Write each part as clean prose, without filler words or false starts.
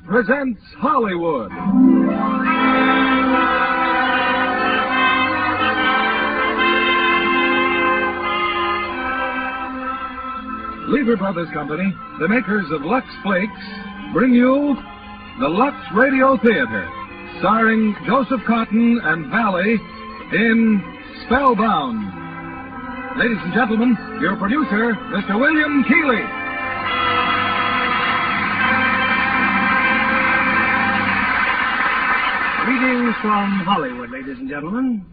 presents Hollywood. Lever Brothers Company, the makers of Lux Flakes, bring you the Lux Radio Theater, starring Joseph Cotton and Valley in Spellbound. Ladies and gentlemen, your producer, Mr. William Keighley. Greetings from Hollywood, ladies and gentlemen.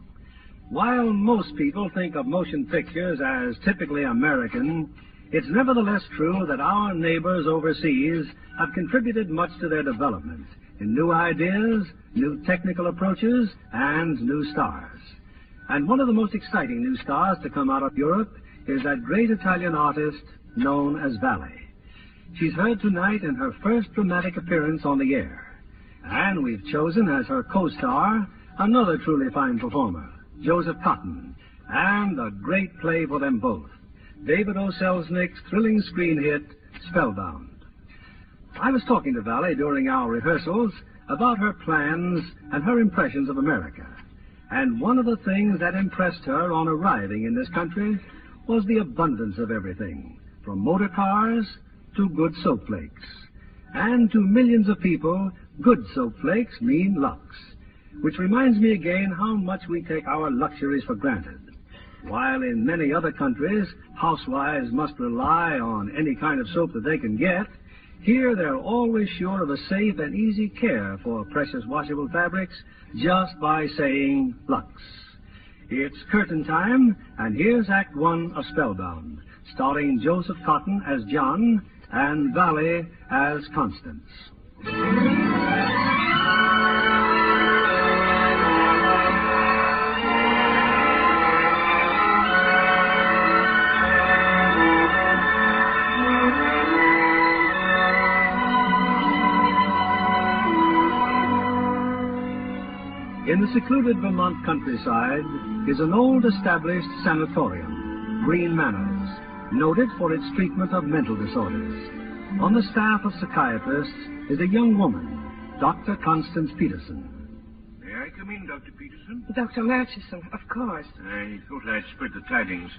While most people think of motion pictures as typically American, it's nevertheless true that our neighbors overseas have contributed much to their development in new ideas, new technical approaches, and new stars. And one of the most exciting new stars to come out of Europe is that great Italian artist known as Valley. She's heard tonight in her first dramatic appearance on the air. And we've chosen as her co-star another truly fine performer, Joseph Cotton, and a great play for them both, David O. Selznick's thrilling screen hit, Spellbound. I was talking to Valley during our rehearsals about her plans and her impressions of America. And one of the things that impressed her on arriving in this country was the abundance of everything, from motor cars to good soap flakes. And to millions of people, good soap flakes mean Lux, which reminds me again how much we take our luxuries for granted. While in many other countries, housewives must rely on any kind of soap that they can get, here they're always sure of a safe and easy care for precious washable fabrics just by saying Lux. It's curtain time, and here's Act One of Spellbound, starring Joseph Cotton as John and Valley as Constance. In the secluded Vermont countryside is an old established sanatorium, Green Manors, noted for its treatment of mental disorders. On the staff of psychiatrists is a young woman, Dr. Constance Peterson. May I come in, Dr. Peterson? Dr. Murchison, of course. I thought I'd spread the tidings.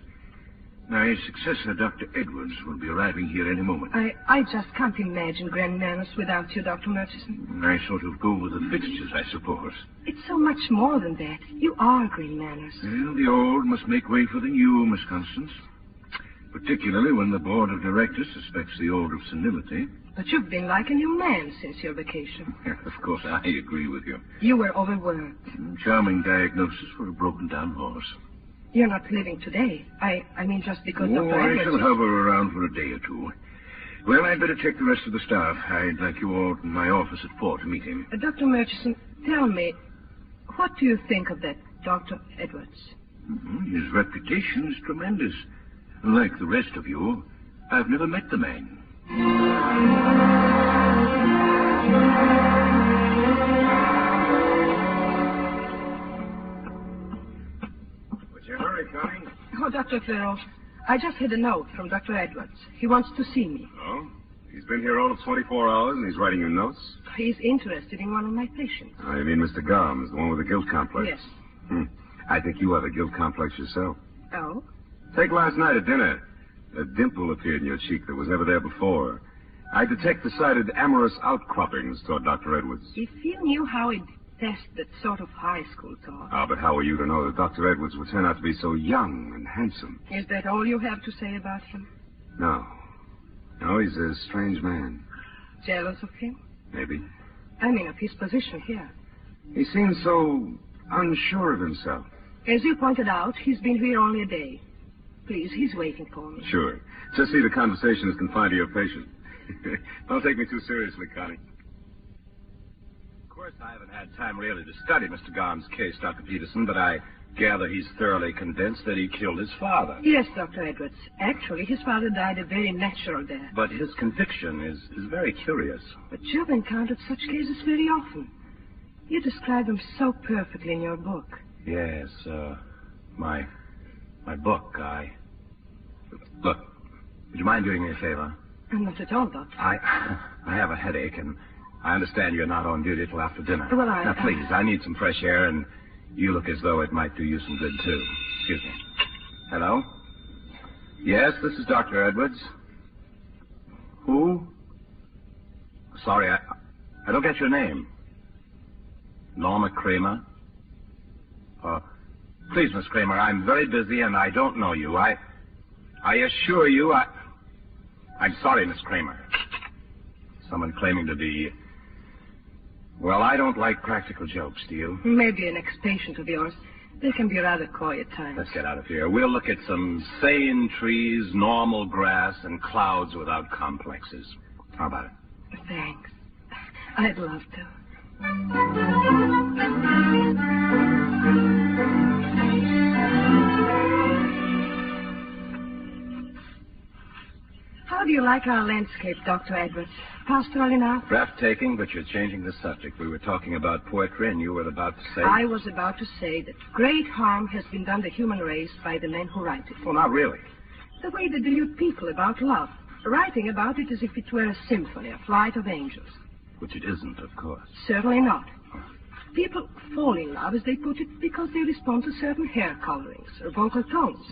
My successor, Dr. Edwards, will be arriving here any moment. I just can't imagine Grand Manors without you, Dr. Murchison. I sort of go with the fixtures, I suppose. It's so much more than that. You are Green Manors. Well, the old must make way for the new, Miss Constance. Particularly when the board of directors suspects the old of senility. But you've been like a new man since your vacation. Of course, I agree with you. You were overworked. Charming diagnosis for a broken-down horse. You're not living today. I mean just because Dr. Edwards... I shall hover around for a day or two. Well, I'd better check the rest of the staff. I'd like you all in my office at 4 to meet him. Dr. Murchison, tell me, what do you think of that Dr. Edwards? His reputation is tremendous. Like the rest of you, I've never met the man. What's your hurry, Connie? Oh, Dr. Clairol, I just had a note from Dr. Edwards. He wants to see me. Oh? He's been here all of 24 hours and he's writing you notes? He's interested in one of my patients. Oh, you mean Mr. Gomes, the one with the guilt complex? Yes. I think you have a guilt complex yourself. Oh? Take last night at dinner. A dimple appeared in your cheek that was never there before. I detect decided amorous outcroppings toward Dr. Edwards. If you knew how he detests that sort of high school talk. Ah, but how are you to know that Dr. Edwards would turn out to be so young and handsome? Is that all you have to say about him? No. No, he's a strange man. Jealous of him? Maybe. I mean of his position here. He seems so unsure of himself. As you pointed out, he's been here only a day. Please, he's waiting for me. Sure. Just see the conversation is confined to your patient. Don't take me too seriously, Connie. Of course, I haven't had time really to study Mr. Gomes' case, Dr. Peterson, but I gather he's thoroughly convinced that he killed his father. Yes, Dr. Edwards. Actually, his father died a very natural death. But his conviction is very curious. But you've encountered such cases very often. You describe them so perfectly in your book. Yes, my book, Look, would you mind doing me a favor? Not at all, Doctor. I have a headache, and I understand you're not on duty till after dinner. Well, Now, please, I need some fresh air, and you look as though it might do you some good, too. Excuse me. Hello? Yes, this is Dr. Edwards. Who? Sorry, I don't get your name. Norma Kramer? Please, Miss Kramer, I'm very busy and I don't know you. I assure you, I'm sorry, Miss Kramer. Someone claiming to be... Well, I don't like practical jokes, do you? Maybe an ex-patient of yours. They can be rather coy at times. Let's get out of here. We'll look at some sane trees, normal grass, and clouds without complexes. How about it? Thanks. I'd love to. How do you like our landscape, Dr. Edwards? Pastoral enough? Breathtaking, but you're changing the subject. We were talking about poetry, and you were about to say... I was about to say that great harm has been done to the human race by the men who write it. Well, not really. The way they delude people about love, writing about it as if it were a symphony, a flight of angels. Which it isn't, of course. Certainly not. People fall in love, as they put it, because they respond to certain hair colorings, or vocal tones,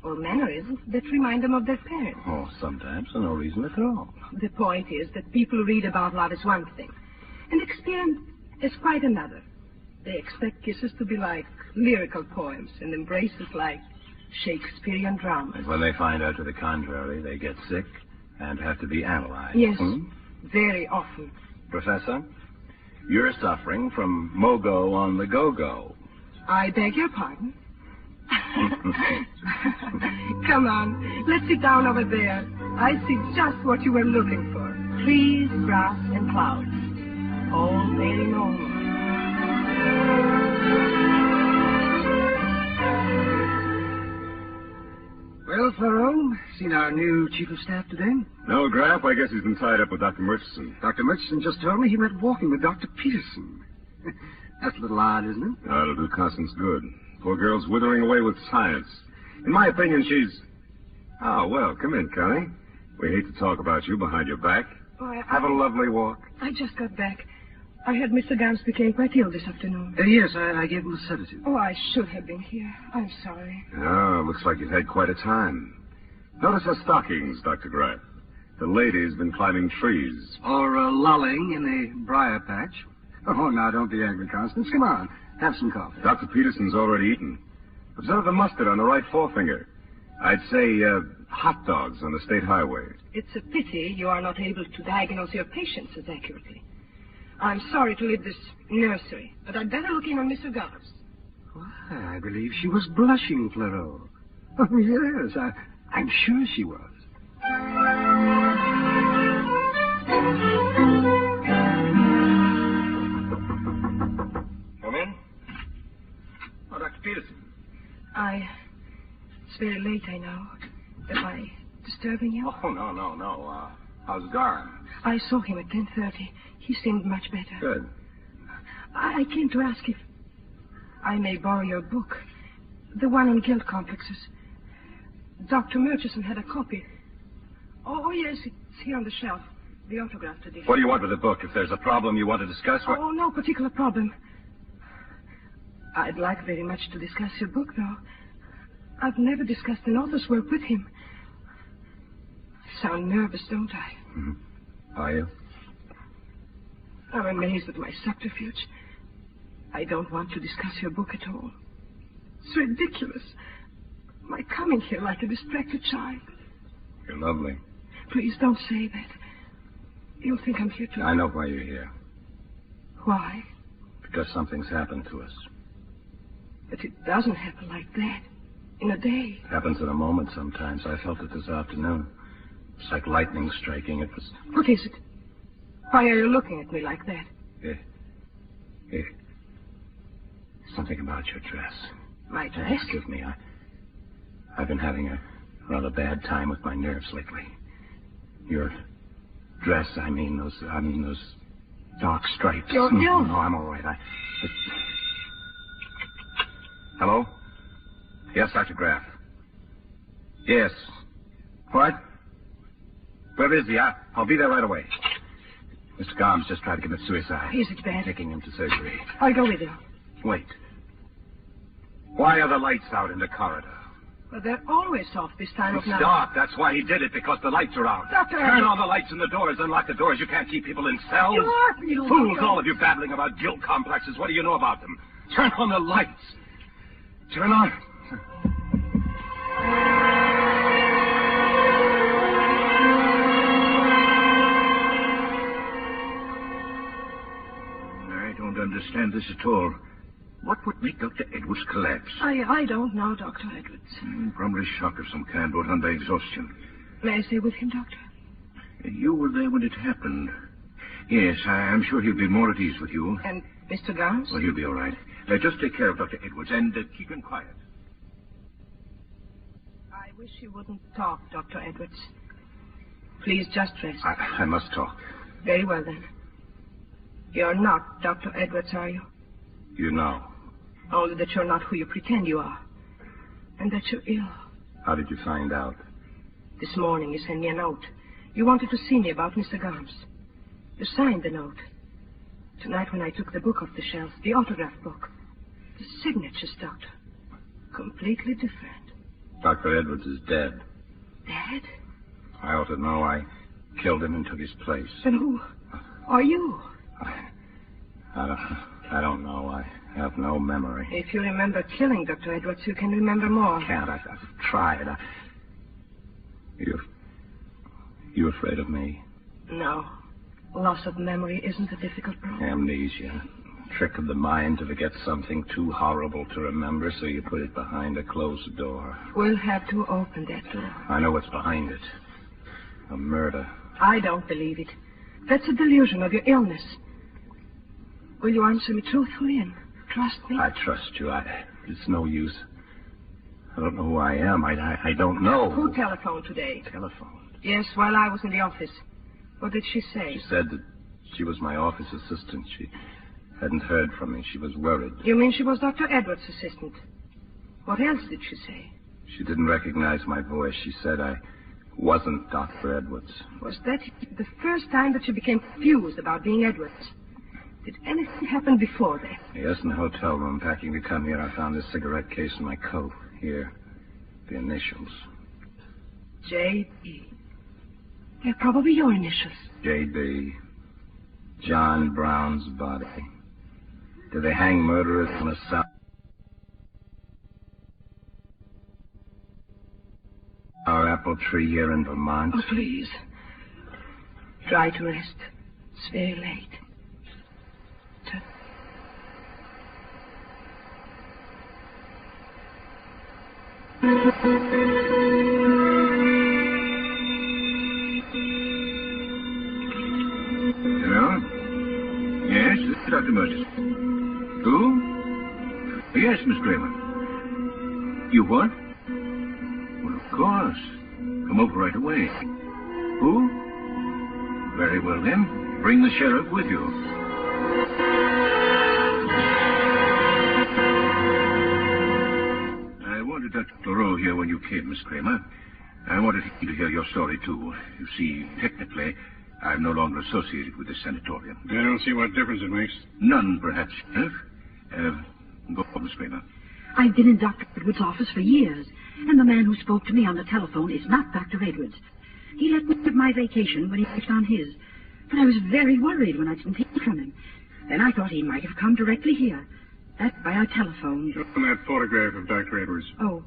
or mannerisms that remind them of their parents. Oh, sometimes for no reason at all. The point is that people read about love as one thing, and experience as quite another. They expect kisses to be like lyrical poems, and embraces like Shakespearean dramas. And when they find out to the contrary, they get sick and have to be analyzed. Yes, very often. Professor, you're suffering from mogo on the go-go. I beg your pardon? Come on, let's sit down over there. I see just what you were looking for. Trees, grass, and clouds. All very normal. Well, Floro, seen our new chief of staff today? No, Graff. I guess he's been tied up with Dr. Murchison. Dr. Murchison just told me he went walking with Dr. Peterson. That's a little odd, isn't it? It'll do Constance good. Poor girl's withering away with science. In my opinion, she's... Oh, well, come in, Connie. We hate to talk about you behind your back. Oh, Have a lovely walk. I just got back. I heard Mr. Gans became quite ill this afternoon. Yes, I gave him a sedative. Oh, I should have been here. I'm sorry. Oh, looks like you've had quite a time. Notice her stockings, Dr. Graff. The lady's been climbing trees. Or lolling in a briar patch. Oh, now, don't be angry, Constance. Come on, have some coffee. Dr. Peterson's already eaten. Observe the mustard on the right forefinger. I'd say hot dogs on the state highway. It's a pity you are not able to diagnose your patients as accurately. I'm sorry to leave this nursery, but I'd better look in on Mr. Gans. Why, I believe she was blushing, Floro. Oh, yes, I'm sure she was. Come in. Oh, Dr. Peterson. It's very late, I know. Am I disturbing you? Oh, no. How's Garn? I saw him at 10:30. He seemed much better. Good. I came to ask if I may borrow your book. The one on guilt complexes. Dr. Murchison had a copy. Oh, yes, it's here on the shelf. The autographed edition. What do you want with the book? If there's a problem you want to discuss... Oh, no particular problem. I'd like very much to discuss your book, though. I've never discussed an author's work with him. I sound nervous, don't I? Mm-hmm. Are you? I'm amazed at my subterfuge. I don't want to discuss your book at all. It's ridiculous. My coming here like a distracted child. You're lovely. Please don't say that. You'll think I'm here to... I know why you're here. Why? Because something's happened to us. But it doesn't happen like that. In a day. It happens in a moment sometimes. I felt it this afternoon. It's like lightning striking. It was... What is it? Why are you looking at me like that? Something about your dress. My dress? Excuse me. I've been having a rather bad time with my nerves lately. Your dress, I mean those dark stripes. You're ill. No, I'm all right. Hello? Yes, Dr. Graff. Yes. What? Where is he? I'll be there right away. Mr. Garms just tried to commit suicide. Is it bad? Taking him to surgery. I'll go with you. Wait. Why are the lights out in the corridor? But they're always off this time of It's night. dark. That's why he did it, because the lights are out. Doctor! Turn on the lights in the doors, unlock the doors. You can't keep people in cells. You Fools, all of you babbling about guilt complexes. What do you know about them? Turn on the lights. Turn on. I don't understand this at all. What would make Dr. Edwards collapse? I don't know, Dr. Edwards. Probably shock of some kind brought on by exhaustion. May I stay with him, Doctor? You were there when it happened. Yes, I'm sure he'll be more at ease with you. And Mr. Garms? Well, he'll be all right. Just take care of Dr. Edwards and keep him quiet. I wish you wouldn't talk, Dr. Edwards. Please just rest. I must talk. Very well, then. You're not Dr. Edwards, are you? You know. Only that you're not who you pretend you are. And that you're ill. How did you find out? This morning you sent me a note. You wanted to see me about Mr. Garms. You signed the note. Tonight when I took the book off the shelf, the autograph book, the signatures, Doctor, completely different. Dr. Edwards is dead. Dead? I ought to know. I killed him and took his place. Then who are you? I don't know. I have no memory. If you remember killing Dr. Edwards, you can remember more. I can't. I've tried. You afraid of me? No. Loss of memory isn't a difficult problem. Amnesia. Trick of the mind to forget something too horrible to remember, so you put it behind a closed door. We'll have to open that door. I know what's behind it. A murder. I don't believe it. That's a delusion of your illness. Will you answer me truthfully and trust me? I trust you. It's no use. I don't know who I am. I don't know. Who telephoned today? Telephoned? Yes, while I was in the office. What did she say? She said that she was my office assistant. She hadn't heard from me. She was worried. You mean she was Dr. Edwards' assistant? What else did she say? She didn't recognize my voice. She said I wasn't Dr. Edwards. Was that the first time that you became confused about being Edwards? Did anything happen before that? Yes, in the hotel room, packing to come here, I found this cigarette case in my coat. Here, the initials. J.B. They're probably your initials. J.B. John Brown's body. Did they hang murderers on a sour apple tree here in Vermont? Oh, please. Try to rest. It's very late. Hello? Yes, this is Dr. Murchison. Who? Yes, Miss Kramer. You what? Well, of course. Come over right away. Who? Very well, then. Bring the sheriff with you. I wanted Dr. Thoreau here when you came, Miss Kramer. I wanted him to hear your story, too. You see, technically, I'm no longer associated with this sanatorium. I don't see what difference it makes. None, perhaps, Sheriff. Go on, Miss Kramer. I've been in Dr. Edwards' office for years, and the man who spoke to me on the telephone is not Dr. Edwards. He let me have my vacation when he left on his. But I was very worried when I didn't hear from him. Then I thought he might have come directly here. That by our telephone. Show them that photograph of Dr. Edwards. Oh,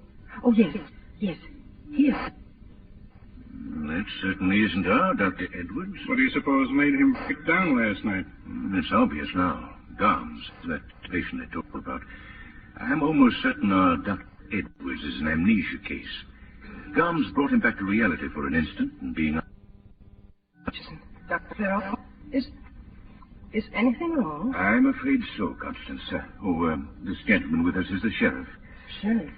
yes. Here. That certainly isn't our Dr. Edwards. What do you suppose made him break down last night? It's obvious now. Garms, that patient I told about. I'm almost certain our Dr. Edwards is an amnesia case. Garms brought him back to reality for an instant, and being... Dr. Thoreau, is anything wrong? I'm afraid so, Constance. This gentleman with us is the sheriff. Sheriff?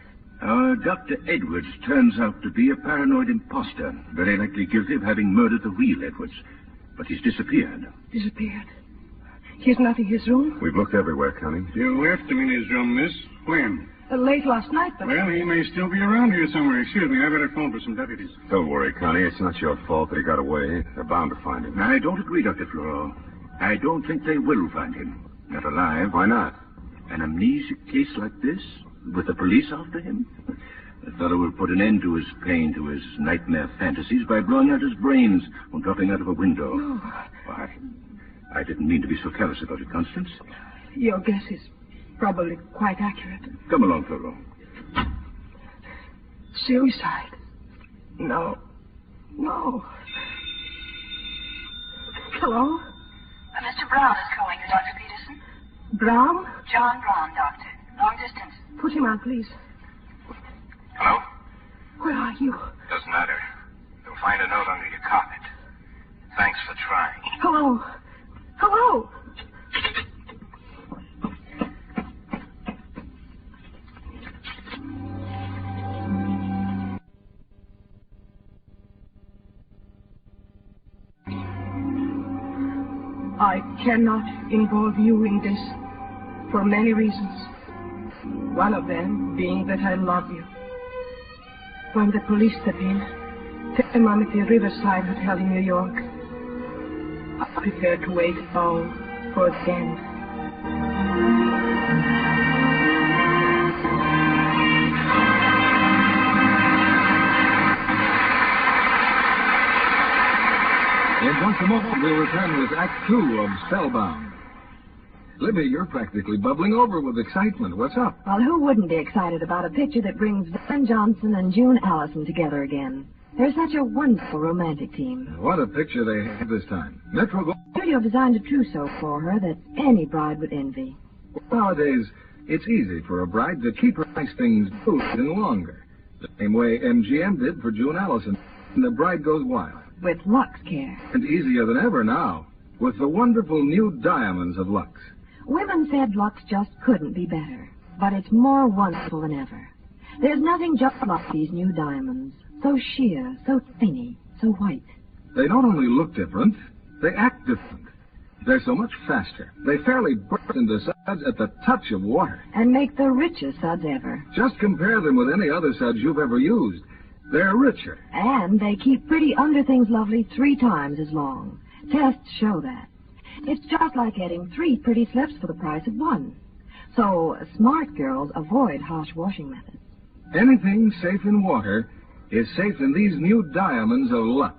Our Dr. Edwards turns out to be a paranoid imposter, very likely guilty of having murdered the real Edwards. But he's disappeared. Disappeared? He's not in his room? We've looked everywhere, Connie. You left him in his room, miss. When? Late last night, but... Well, he may still be around here somewhere. Excuse me, I better phone for some deputies. Don't worry, Connie. It's not your fault that he got away. They're bound to find him. I don't agree, Dr. Thoreau. I don't think they will find him. Not alive. Why not? An amnesic case like this, with the police after him? The fellow will put an end to his pain, to his nightmare fantasies, by blowing out his brains or dropping out of a window. No. Why, I didn't mean to be so careless about it, Constance. Your guess is probably quite accurate. Come along, Thoreau. Suicide? No. No. Hello? Mr. Brown is calling you, Dr. Peterson. Brown? John Brown, doctor. Long distance. Put him on, please. Hello? Where are you? Doesn't matter. You'll find a note under your carpet. Thanks for trying. Hello? Hello? I cannot involve you in this for many reasons. One of them being that I love you. When the police step in, take them on at the Riverside Hotel in New York. I prepare to wait long for the end. In just a moment, we'll return with Act 2 of Spellbound. Libby, you're practically bubbling over with excitement. What's up? Well, who wouldn't be excited about a picture that brings Ben Johnson and June Allison together again? They're such a wonderful romantic team. What a picture they have this time. Metro Gold. Studio designed a trousseau for her that any bride would envy. Nowadays, it's easy for a bride to keep her nice things even longer. The same way MGM did for June Allison. And the bride goes wild. With Lux Care. And easier than ever now, with the wonderful new diamonds of Lux. Women said Lux just couldn't be better, but it's more wonderful than ever. There's nothing just like these new diamonds. So sheer, so tiny, so white. They not only look different, they act different. They're so much faster. They fairly burst into suds at the touch of water. And make the richest suds ever. Just compare them with any other suds you've ever used. They're richer. And they keep pretty under things lovely 3 times as long. Tests show that. It's just like getting 3 pretty slips for the price of 1. So smart girls avoid harsh washing methods. Anything safe in water is safe in these new diamonds of Lux.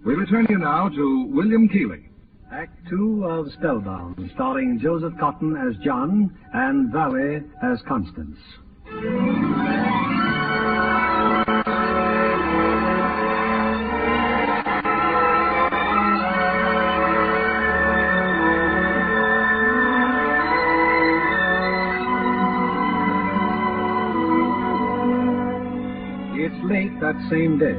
We return you now to William Keighley. Act 2 of Spellbound, starring Joseph Cotton as John and Valley as Constance. It's late that same day,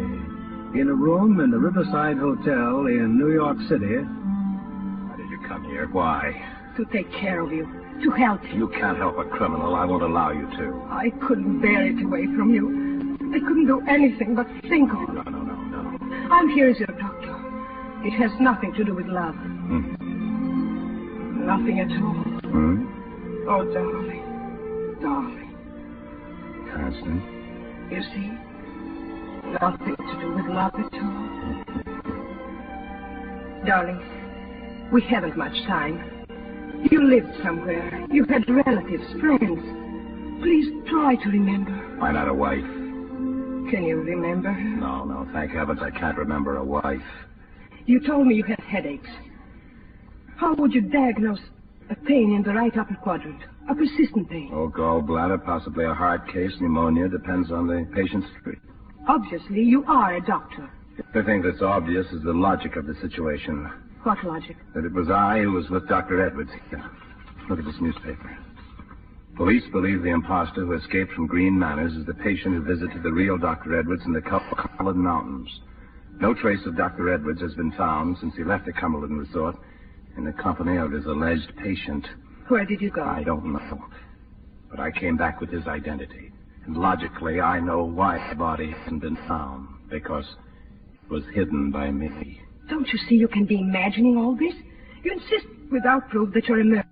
in a room in the Riverside Hotel in New York City. Why did you come here? Why? To take care of you. To help you. You can't help a criminal. I won't allow you to. I couldn't bear it away from you. I couldn't do anything but think of it. No. I'm here as your doctor. It has nothing to do with love. Nothing at all. Oh, darling. Constance? You see? Nothing to do with love at all. Darling, we haven't much time. You lived somewhere. You had relatives, friends. Please try to remember. Why not a wife? Can you remember her? No. Thank heavens I can't remember a wife. You told me you had headaches. How would you diagnose a pain in the right upper quadrant? A persistent pain? Oh, gallbladder, possibly a heart case, pneumonia. Depends on the patient's history. Obviously, you are a doctor. The thing that's obvious is the logic of the situation. What logic? That it was I who was with Dr. Edwards. Here, look at this newspaper. Police believe the imposter who escaped from Green Manors is the patient who visited the real Dr. Edwards in the Cumberland Mountains. No trace of Dr. Edwards has been found since he left the Cumberland Resort in the company of his alleged patient. Where did you go? I don't know. But I came back with his identity. And logically, I know why the body hasn't been found. Because it was hidden by me. Don't you see you can be imagining all this? You insist without proof that you're a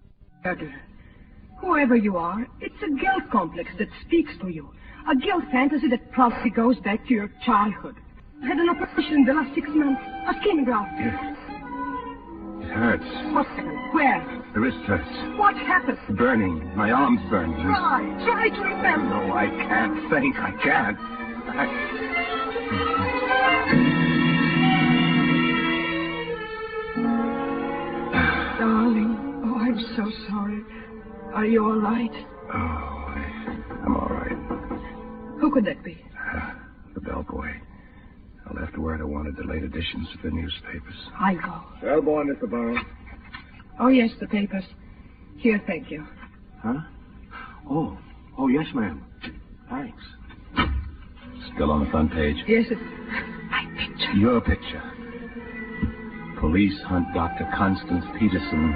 murderer. Whoever you are, it's a guilt complex that speaks for you. A guilt fantasy that probably goes back to your childhood. I had an operation in the last 6 months. A skin graft. Is hurts. What happened? Where? The wrist hurts. What happened? Burning. My arm's burning. Try to remember. No, I can't think. I can't. Darling, oh, I'm so sorry. Are you all right? Oh, I'm all right. Who could that be? The bellboy. I left word I wanted the late editions of the newspapers. I'll go. Bellboy, Mr. Burrow. Oh, yes, the papers. Here, thank you. Huh? Oh, yes, ma'am. Thanks. Still on the front page. Yes, it's my picture. Your picture. Police hunt Dr. Constance Peterson,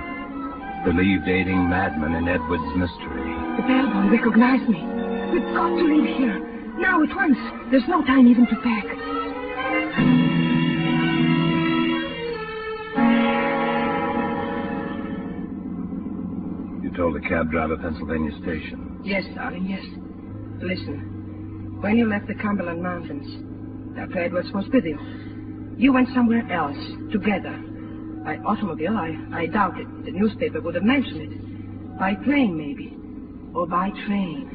believed aiding madman in Edward's mystery. The bellboy recognized me. We've got to leave here. Now, at once. There's no time even to pack. You told the cab driver Pennsylvania Station. Yes, darling, yes. Listen, when you left the Cumberland Mountains, Dr. Edwards was with you. You went somewhere else, together. By automobile, I doubt it. The newspaper would have mentioned it. By plane, maybe. Or by train.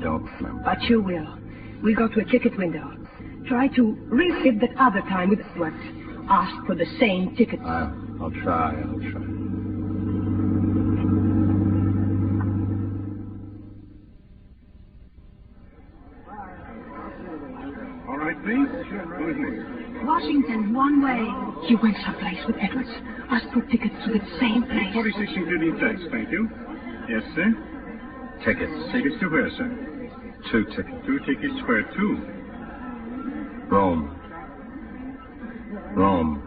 Don't remember. But you will. We'll go to a ticket window. Try to relive that other time with Edwards. Ask for the same ticket. I'll try. All right, please. Who's next? Washington, one way. You went someplace with Edwards. Ask for tickets to the same place. 46 including tax, thank you. Yes, sir. Tickets. Tickets to where, sir? 2 tickets. 2 tickets where to? Rome.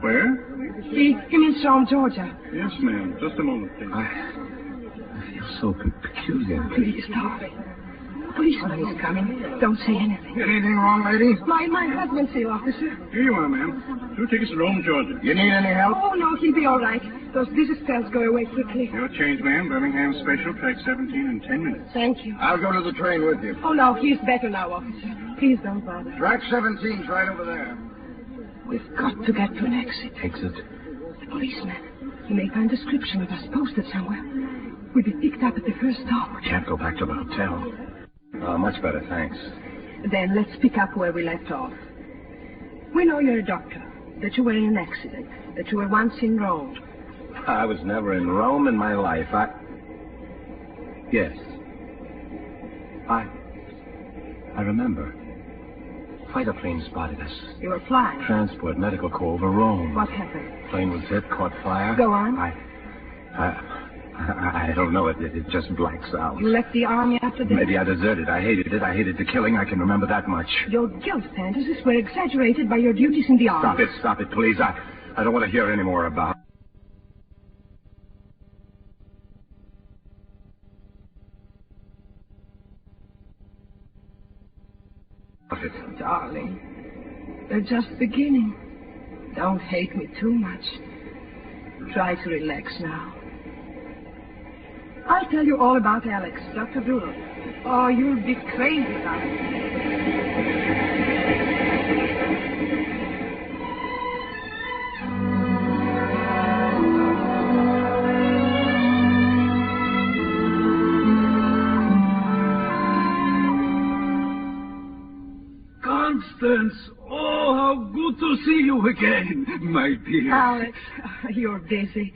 Where? He means Rome, Georgia. Yes, ma'am. Just a moment, please. I feel so peculiar. Please stop. Policeman is coming. Don't say anything. Anything wrong, lady? My husband's here, officer. Here you are, ma'am. 2 tickets to Rome, Georgia. You need any help? Oh, no, he'll be all right. Those busy spells go away quickly. Your change, ma'am. Birmingham Special, track 17 in 10 minutes. Thank you. I'll go to the train with you. Oh, no, he's better now, officer. Please don't bother. Track 17's right over there. We've got to get to an exit. Exit? The policeman. He may find a description of us posted somewhere. We'll be picked up at the first stop. We can't go back to the hotel. Much better, thanks. Then let's pick up where we left off. We know you're a doctor, that you were in an accident, that you were once in Rome. I was never in Rome in my life. Yes. I remember. Fighter plane spotted us. You were flying. Transport, medical corps over Rome. What happened? Plane was hit, caught fire. Go on. I don't know. It just blacks out. You left the army after that? Maybe I deserted. I hated it. I hated the killing. I can remember that much. Your guilt fantasies were exaggerated by your duties in the army. Stop it, please. I don't want to hear any more about it. Darling, they're just beginning. Don't hate me too much. Try to relax now. I'll tell you all about Alex, Dr. Doodle. Oh, you'll be crazy about it. Constance! Oh, how good to see you again, my dear. Alex, you're busy.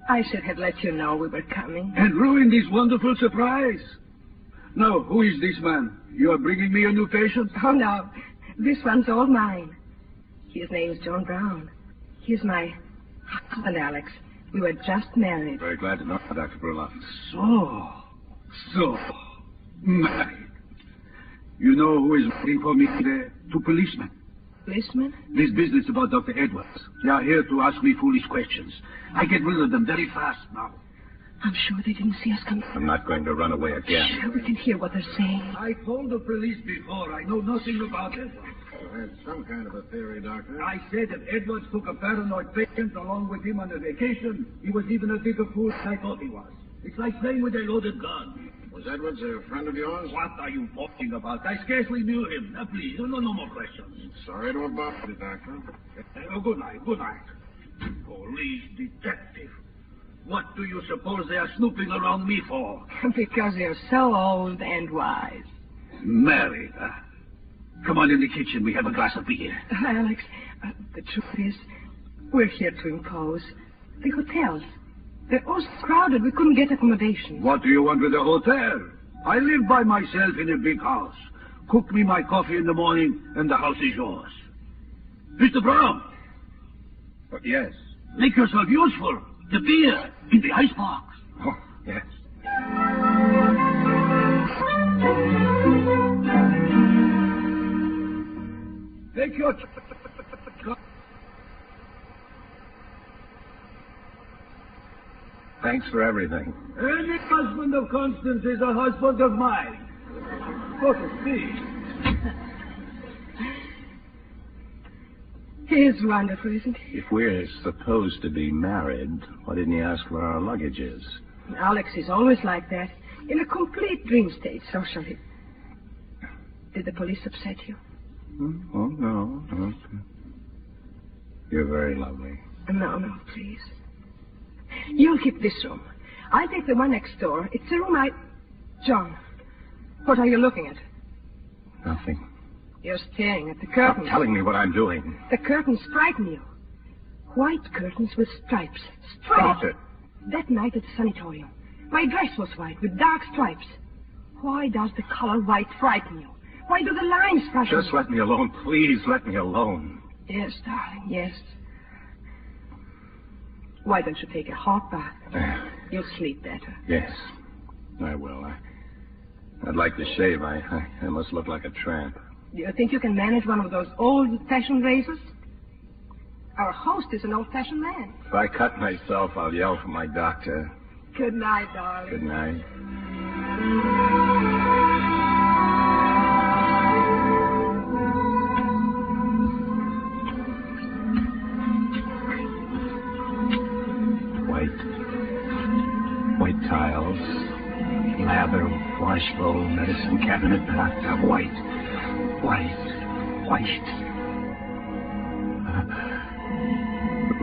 I should have let you know we were coming. And ruined this wonderful surprise. Now, who is this man? You are bringing me a new patient? Oh, no. This one's all mine. His name's John Brown. He's my husband, Alex. We were just married. Very glad to know, Dr. Brulov. So, married. You know who is waiting for me there? 2 policemen. Policemen? This business about Dr. Edwards. They are here to ask me foolish questions. I get rid of them very fast now. I'm sure they didn't see us come. I'm not going to run away again. Sure, we can hear what they're saying. I told the police before. I know nothing about it. You had some kind of a theory, Doctor. I said that Edwards took a paranoid patient along with him on a vacation. He was even a bigger fool than I thought he was. It's like playing with a loaded gun. Was Edwards a friend of yours? What are you talking about? I scarcely knew him. Now, please, no more questions. Sorry to have bothered you, Doctor. Good night. Police detective. What do you suppose they are snooping around me for? Because they're so old and wise. Mary, come on in the kitchen. We have a glass of beer. Alex, the truth is, we're here to impose. The hotels. They're all crowded. We couldn't get accommodation. What do you want with a hotel? I live by myself in a big house. Cook me my coffee in the morning, and the house is yours. Mr. Brown. Yes. Make yourself useful. The beer in the icebox. Oh, yes. Take your... Thanks for everything. Any husband of Constance is a husband of mine. So to speak. He's wonderful, isn't he? If we're supposed to be married, why didn't he ask where our luggage is? Alex is always like that. In a complete dream state, socially. Did the police upset you? Oh, no. You're very lovely. No, please. You'll keep this room. I'll take the one next door. It's a room John, what are you looking at? Nothing. You're staring at the curtains. Stop telling me what I'm doing. The curtains frighten you. White curtains with stripes. Stop it. That night at the sanatorium, my dress was white with dark stripes. Why does the color white frighten you? Why do the lines frighten you? Just let me alone, please. Let me alone. Yes, darling, yes. Why don't you take a hot bath? You'll sleep better. Yes, I will. I'd like to shave. I must look like a tramp. Do you think you can manage one of those old-fashioned razors? Our host is an old-fashioned man. If I cut myself, I'll yell for my doctor. Good night, darling. Good night. White tiles, lather, washbowl, medicine cabinet, bathtub, white.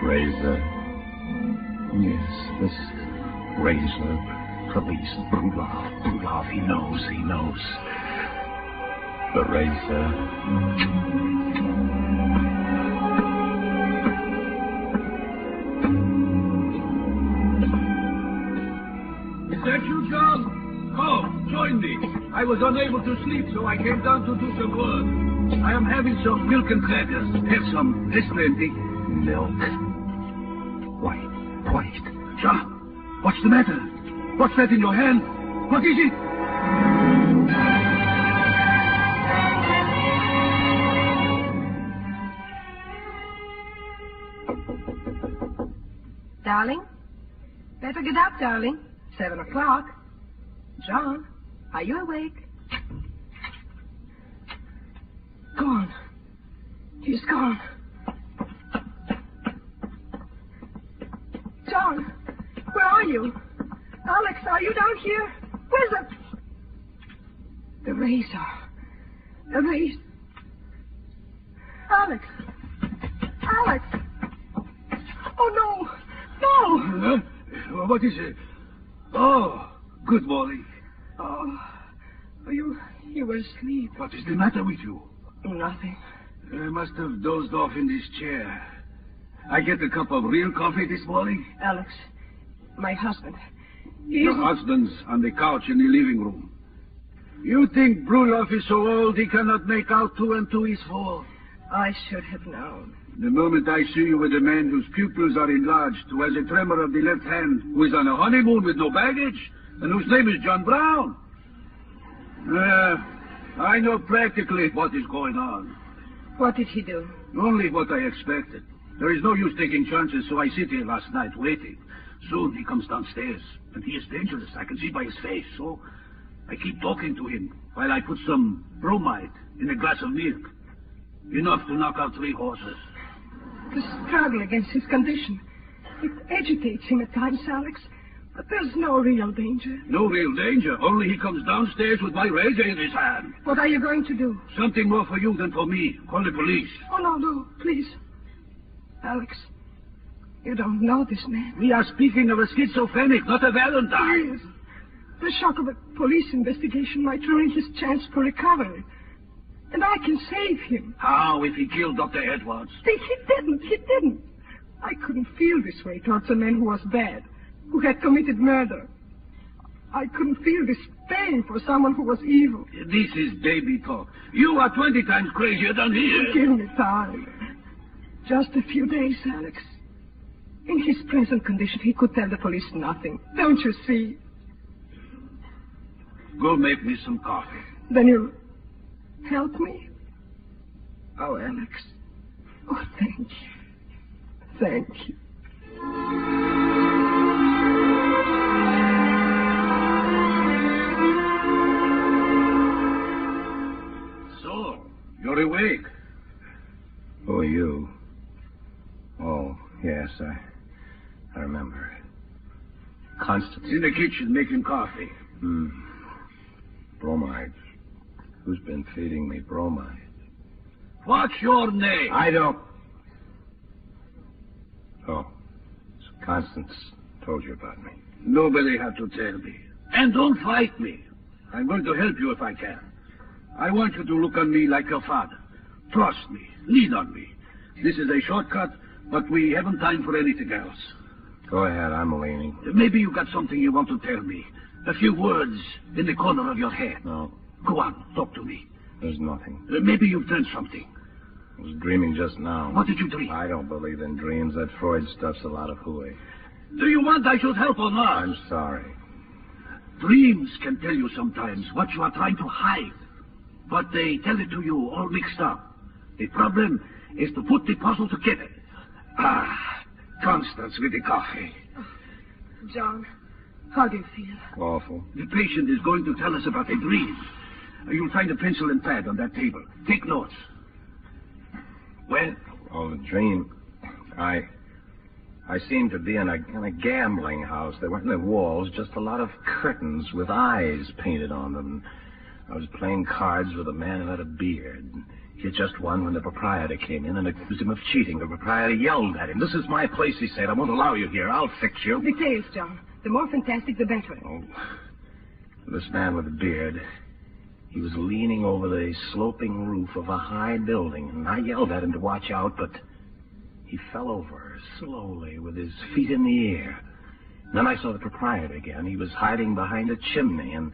Razor. Yes, this razor. Police. Brulov. He knows. The razor. Is that you, John? Oh, join me. I was unable to sleep, so I came down to do some work. I am having some milk and crackers. Have some. There's plenty. Milk. White. John, what's the matter? What's that in your hand? What is it? Darling? Better get up, darling. 7 o'clock. John, are you awake? Gone. He's gone. John, where are you? Alex, are you down here? Where's the razor? The razor. Alex! Oh, no! What is it? Oh, good morning. Oh, you were asleep. What is the matter with you? Nothing. I must have dozed off in this chair. I get a cup of real coffee this morning? Alex, my husband. Your husband's on the couch in the living room. You think Brulov is so old he cannot make out 2 and 2 is 4? I should have known. The moment I see you with a man whose pupils are enlarged, who has a tremor of the left hand, who is on a honeymoon with no baggage, and whose name is John Brown. I know practically what is going on. What did he do? Only what I expected. There is no use taking chances, so I sit here last night waiting. Soon he comes downstairs, and he is dangerous. I can see by his face, so I keep talking to him while I put some bromide in a glass of milk. Enough to knock out 3 horses. The struggle against his condition. It agitates him at times, Alex. But there's no real danger. No real danger. Only he comes downstairs with my razor in his hand. What are you going to do? Something more for you than for me. Call the police. Oh, no, please. Alex, you don't know this man. We are speaking of a schizophrenic, not a Valentine. Yes. The shock of a police investigation might ruin his chance for recovery. And I can save him. How if he killed Dr. Edwards? He didn't. I couldn't feel this way towards a man who was bad, who had committed murder. I couldn't feel this pain for someone who was evil. This is baby talk. You are 20 times crazier than he is. Give me time. Just a few days, Alex. In his present condition, he could tell the police nothing. Don't you see? Go make me some coffee. Then you'll help me? Oh, Alex. Oh, thank you. Thank you. So, you're awake. Who are you? Oh, yes, I remember. Constance. In the kitchen making coffee. Bromides. Who's been feeding me bromides? What's your name? I don't... Oh, so Constance told you about me. Nobody had to tell me. And don't fight me. I'm going to help you if I can. I want you to look on me like your father. Trust me. Lean on me. This is a shortcut, but we haven't time for anything else. Go ahead, I'm leaning. Maybe you got something you want to tell me. A few words in the corner of your head. No. Go on, talk to me. There's nothing. Maybe you've done something. I was dreaming just now. What did you dream? I don't believe in dreams. That Freud stuff's a lot of hooey. Do you want I should help or not? I'm sorry. Dreams can tell you sometimes what you are trying to hide. But they tell it to you all mixed up. The problem is to put the puzzle together. Constance with the coffee. John, how do you feel? Awful. The patient is going to tell us about a dream. You'll find a pencil and pad on that table. Take notes. Well? Oh, the dream. I seemed to be in a gambling house. There weren't no walls, just a lot of curtains with eyes painted on them. I was playing cards with a man who had a beard. He had just won when the proprietor came in and accused him of cheating. The proprietor yelled at him. "This is my place," he said. "I won't allow you here. I'll fix you." Details, John. The more fantastic, the better. Oh, this man with the beard, he was leaning over the sloping roof of a high building, and I yelled at him to watch out, but he fell over slowly with his feet in the air. And then I saw the proprietor again. He was hiding behind a chimney, and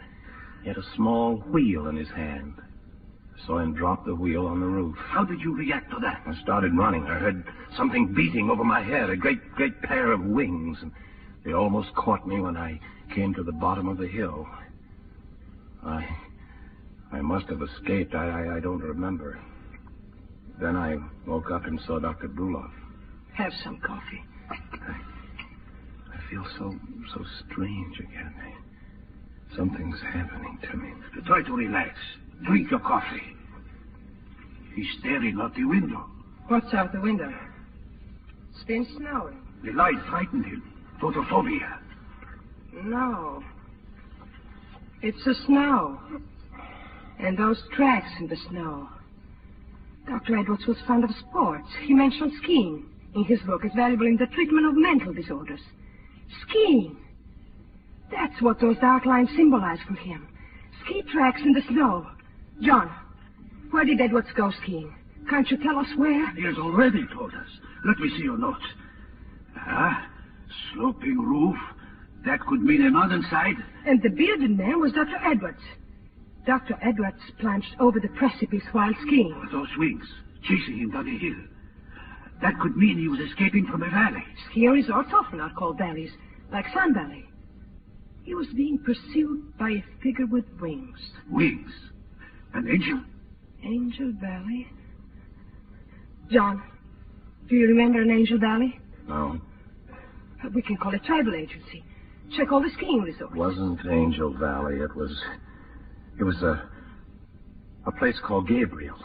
he had a small wheel in his hand. I saw him drop the wheel on the roof. How did you react to that? I started running. I heard something beating over my head, a great pair of wings, and they almost caught me when I came to the bottom of the hill. I must have escaped. I don't remember. Then I woke up and saw Dr. Bruloff. Have some coffee. I feel so strange again. Something's happening to me. Try to relax. Drink your coffee. He's staring out the window. What's out the window? It's been snowing. The light frightened him. Photophobia. No. It's the snow. And those tracks in the snow. Dr. Edwards was fond of sports. He mentioned skiing. In his book, it's valuable in the treatment of mental disorders. Skiing. That's what those dark lines symbolize for him. Ski tracks in the snow. John, where did Edwards go skiing? Can't you tell us where? He has already told us. Let me see your notes. Sloping roof. That could mean a mountainside. And the bearded man was Dr. Edwards. Dr. Edwards plunged over the precipice while skiing. Those wings, chasing him down the hill. That could mean he was escaping from a valley. Ski resorts often are called valleys, like Sun Valley. He was being pursued by a figure with wings. Wings? An angel? Angel Valley? John, do you remember an Angel Valley? No. We can call it tribal agency. Check all the skiing resorts. It wasn't Angel Valley. It was a place called Gabriel.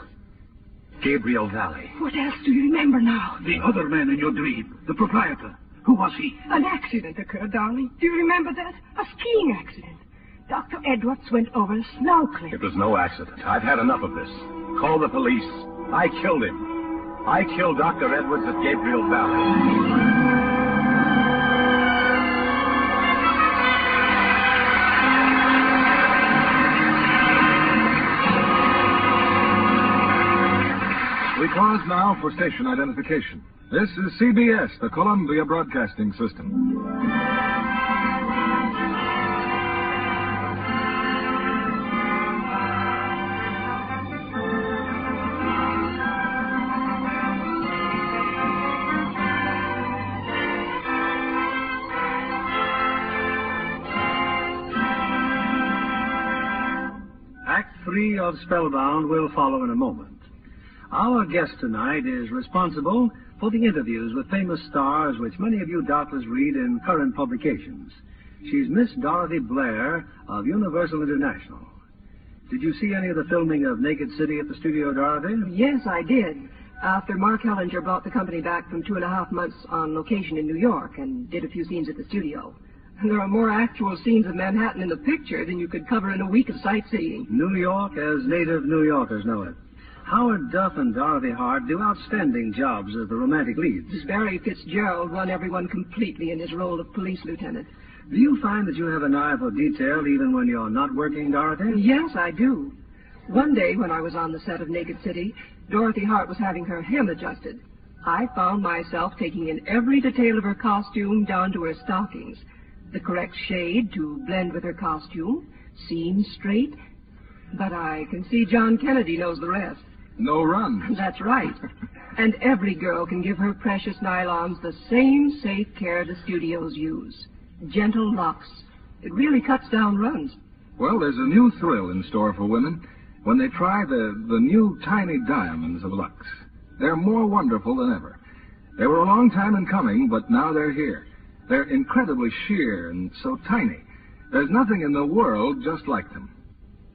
Gabriel Valley. What else do you remember now? The other man in your dream, the proprietor. Who was he? An accident occurred, darling. Do you remember that? A skiing accident. Dr. Edwards went over a snow cliff. It was no accident. I've had enough of this. Call the police. I killed him. I killed Dr. Edwards at Gabriel Valley. We pause now for station identification. This is CBS, the Columbia Broadcasting System. Act 3 of Spellbound will follow in a moment. Our guest tonight is responsible for the interviews with famous stars which many of you doubtless read in current publications. She's Miss Dorothy Blair of Universal International. Did you see any of the filming of Naked City at the studio, Dorothy? Yes, I did. After Mark Hellinger brought the company back from 2.5 months on location in New York and did a few scenes at the studio. And there are more actual scenes of Manhattan in the picture than you could cover in a week of sightseeing. New York as native New Yorkers know it. Howard Duff and Dorothy Hart do outstanding jobs as the romantic leads. Barry Fitzgerald won everyone completely in his role of police lieutenant. Do you find that you have an eye for detail even when you're not working, Dorothy? Yes, I do. One day when I was on the set of Naked City, Dorothy Hart was having her hem adjusted. I found myself taking in every detail of her costume down to her stockings. The correct shade to blend with her costume, seam straight. But I can see John Kennedy knows the rest. No run. That's right. And every girl can give her precious nylons the same safe care the studios use. Gentle LUX. It really cuts down runs. Well, there's a new thrill in store for women when they try the new tiny diamonds of LUX. They're more wonderful than ever. They were a long time in coming, but now they're here. They're incredibly sheer and so tiny. There's nothing in the world just like them.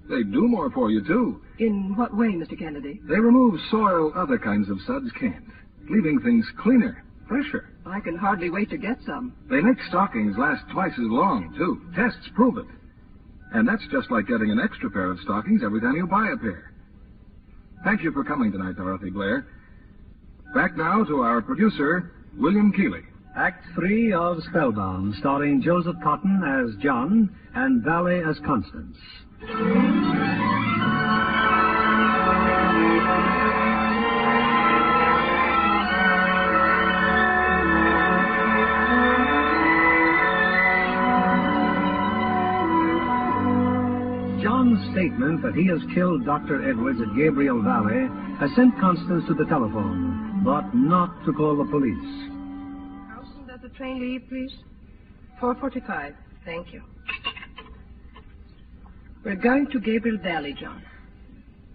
They do more for you, too. In what way, Mr. Kennedy? They remove soil other kinds of suds can't, leaving things cleaner, fresher. I can hardly wait to get some. They make stockings last twice as long, too. Tests prove it. And that's just like getting an extra pair of stockings every time you buy a pair. Thank you for coming tonight, Dorothy Blair. Back now to our producer, William Keeley. Act 3 of Spellbound, starring Joseph Cotton as John and Valley as Constance. John's statement that he has killed Dr. Edwards at Gabriel Valley has sent Constance to the telephone, but not to call the police. How soon does the train leave, please? 4:45. Thank you. We're going to Gabriel Valley, John.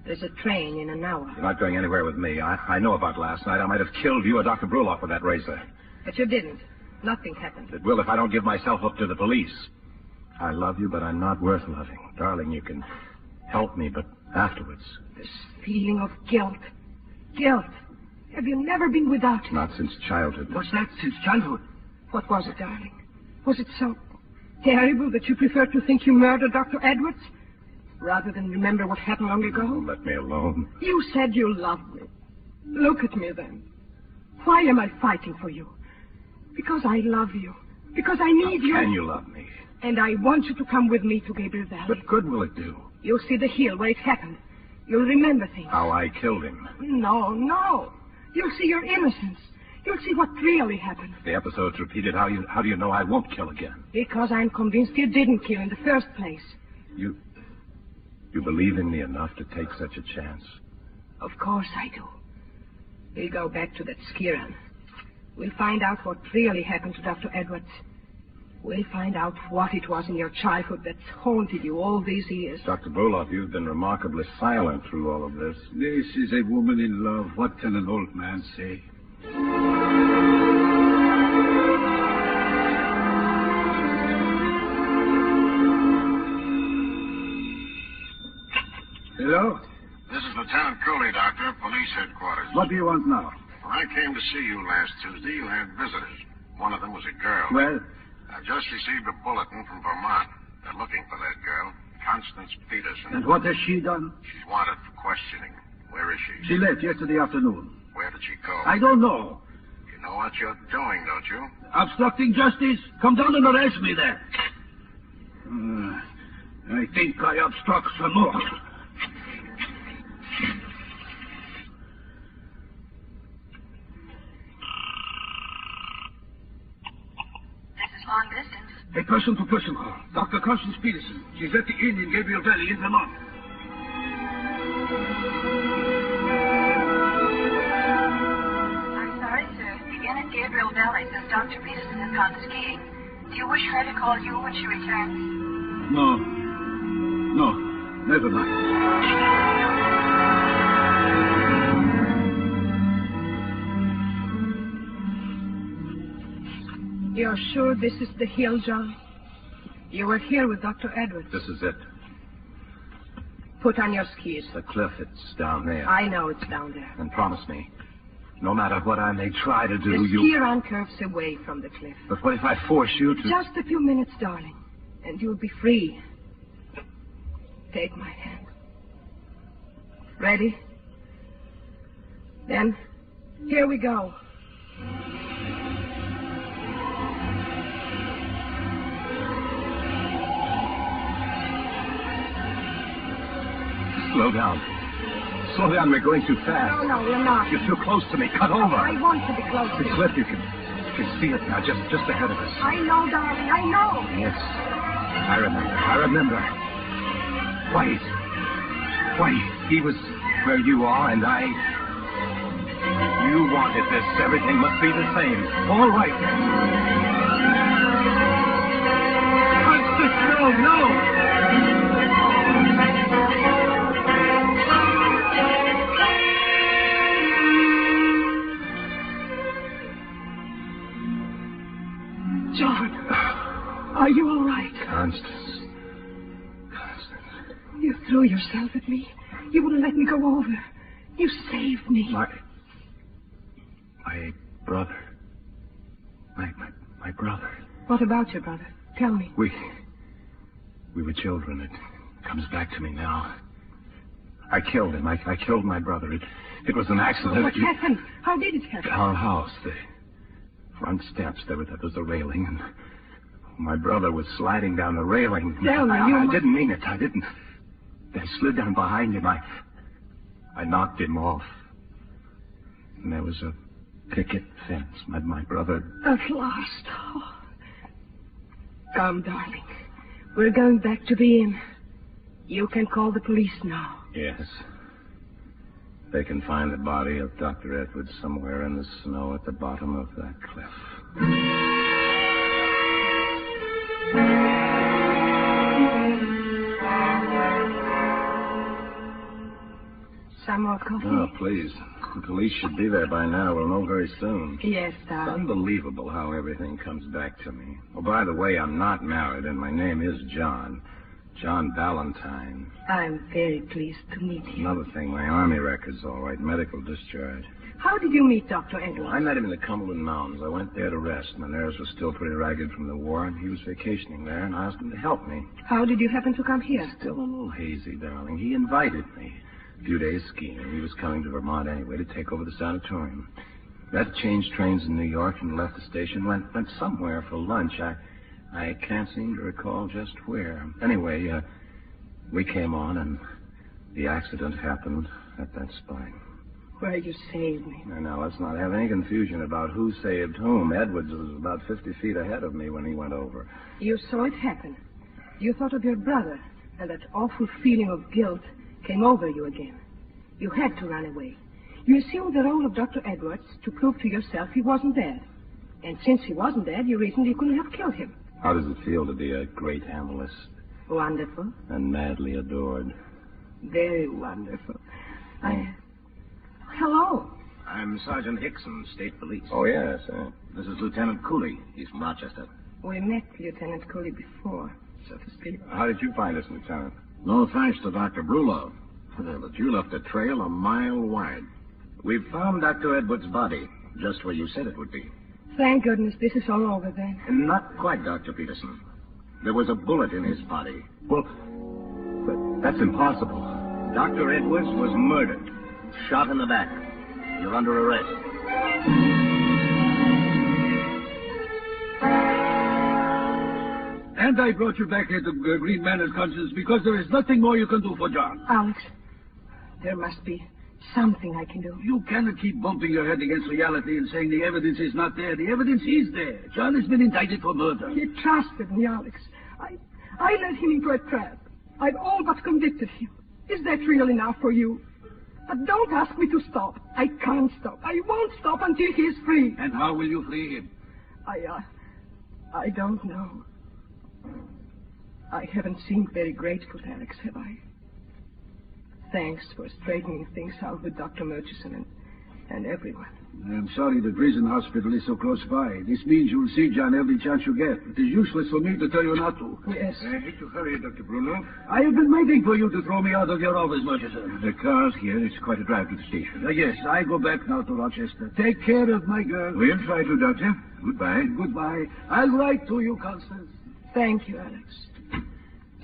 There's a train in an hour. You're not going anywhere with me. I know about last night. I might have killed you or Dr. Bruloff with that razor. But you didn't. Nothing happened. It will if I don't give myself up to the police. I love you, but I'm not worth loving. Darling, you can help me, but afterwards. This feeling of guilt. Guilt. Have you never been without it? Not since childhood. What's that? Since childhood? What was it, darling? Was it so terrible that you prefer to think you murdered Dr. Edwards rather than remember what happened long ago? Oh, let me alone. You said you loved me. Look at me then. Why am I fighting for you? Because I love you. Because I need you. Can you love me? And I want you to come with me to Gabriel Valley. What good will it do? You'll see the hill where it happened. You'll remember things. How I killed him. No. You'll see your innocence. You'll see what really happened. The episode's repeated. How do you know I won't kill again? Because I'm convinced you didn't kill in the first place. You believe in me enough to take such a chance? Of course I do. We'll go back to that ski run. We'll find out what really happened to Dr. Edwards. We'll find out what it was in your childhood that's haunted you all these years. Dr. Bruloff, you've been remarkably silent through all of this. This is a woman in love. What can an old man say? Hello? This is Lieutenant Cooley, Doctor, police headquarters. What do you want now? When I came to see you last Tuesday, you had visitors. one of them was a girl. Well? I just received a bulletin from Vermont. They're looking for that girl, Constance Peterson. And what has she done? She's wanted for questioning. Where is she? She left yesterday afternoon. Where did she go? I don't know. You know what you're doing, don't you? Obstructing justice? Come down and arrest me there. I think I obstruct some more. This is long distance. A person-to-person call. Dr. Constance Peterson. She's at the inn in Gable Valley in Vermont. I'm sorry, sir. The inn at Gabriel Valley says Dr. Peterson has gone skiing. Do you wish her to call you when she returns? No. No. Never mind. You're sure this is the hill, John? You were here with Dr. Edwards. This is it. Put on your skis. The cliff, it's down there. I know it's down there. And promise me, no matter what I may try to do, The you... ski run curves away from the cliff. But what if I force you to... Just a few minutes, darling, and you'll be free. Take my hand. Ready? Then, here we go. Slow down. Slow down, we're going too fast. No, we're not. You're too close to me. Cut over. I want to be close to The you. cliff, you can see it now, just ahead of us. I know, darling, I know. Yes. I remember. Wait. He was where you are, and I... You wanted this. Everything must be the same. All right. Constance, no! John, are you all right? Constance. You threw yourself at me. You wouldn't let me go over. You saved me. My brother. My brother. What about your brother? Tell me. We were children. It comes back to me now. I killed him. I killed my brother. It was an accident. What happened? How did it happen? Our house, the front steps, there was a railing, and my brother was sliding down the railing. Tell me, I didn't mean it. I didn't. I slid down behind him. I knocked him off. And there was a picket fence. My brother... At last. Oh. Come, darling. We're going back to the inn. You can call the police now. Yes. They can find the body of Dr. Edwards somewhere in the snow at the bottom of that cliff. Some more coffee? Oh, please. The police should be there by now. We'll know very soon. Yes, It's darling. unbelievable how everything comes back to me. Oh, by the way, I'm not married, and my name is John. John Ballantyne. I'm very pleased to meet you. Another thing, my Army record's all right. Medical discharge. How did you meet Dr. Edwards? I met him in the Cumberland Mountains. I went there to rest. My nerves were still pretty ragged from the war, and he was vacationing there, and I asked him to help me. How did you happen to come here? Still a little hazy, darling. He invited me. A few days skiing. He was coming to Vermont anyway to take over the sanatorium. We had to change trains in New York and left the station. Went somewhere for lunch. I can't seem to recall just where. Anyway, we came on, and the accident happened at that spot. Where you saved me. Now, let's not have any confusion about who saved whom. Edwards was about 50 feet ahead of me when he went over. You saw it happen. You thought of your brother, and that awful feeling of guilt came over you again. You had to run away. You assumed the role of Dr. Edwards to prove to yourself he wasn't dead. And since he wasn't dead, you reasoned you couldn't have killed him. How does it feel to be a great analyst Wonderful. and madly adored? Very wonderful. Hello. I'm Sergeant Hickson, State Police. Oh, yes. This is Lieutenant Cooley. He's from Rochester. We met Lieutenant Cooley before, so to speak. How did you find us, Lieutenant? No thanks to Dr. Brulov. But you left a trail a mile wide. We've found Dr. Edwards' body, just where you said it would be. Thank goodness this is all over then. Not quite, Dr. Peterson. There was a bullet in his body. Well, but that's impossible. Dr. Edwards was murdered. Shot in the back. You're under arrest. And I brought you back here to Green Manor's Constance because there is nothing more you can do for John. Alex, there must be something I can do. You cannot keep bumping your head against reality and saying the evidence is not there. The evidence is there. John has been indicted for murder. He trusted me, Alex. I led him into a trap. I've all but convicted him. Is that real enough for you? But don't ask me to stop. I can't stop. I won't stop until he is free. And how will you free him? I don't know. I haven't seemed very grateful, Alex, have I? Thanks for straightening things out with Dr. Murchison and everyone. I'm sorry the prison hospital is so close by. This means you'll see John every chance you get. It is useless for me to tell you not to. Yes. I hate to hurry you, Dr. Bruno. I have been waiting for you to throw me out of your office, Murchison. The car's here. It's quite a drive to the station. Yes, I go back now to Rochester. Take care of my girl. We'll try to, Doctor. Goodbye. Goodbye. I'll write to you, Constance. Thank you, Alex.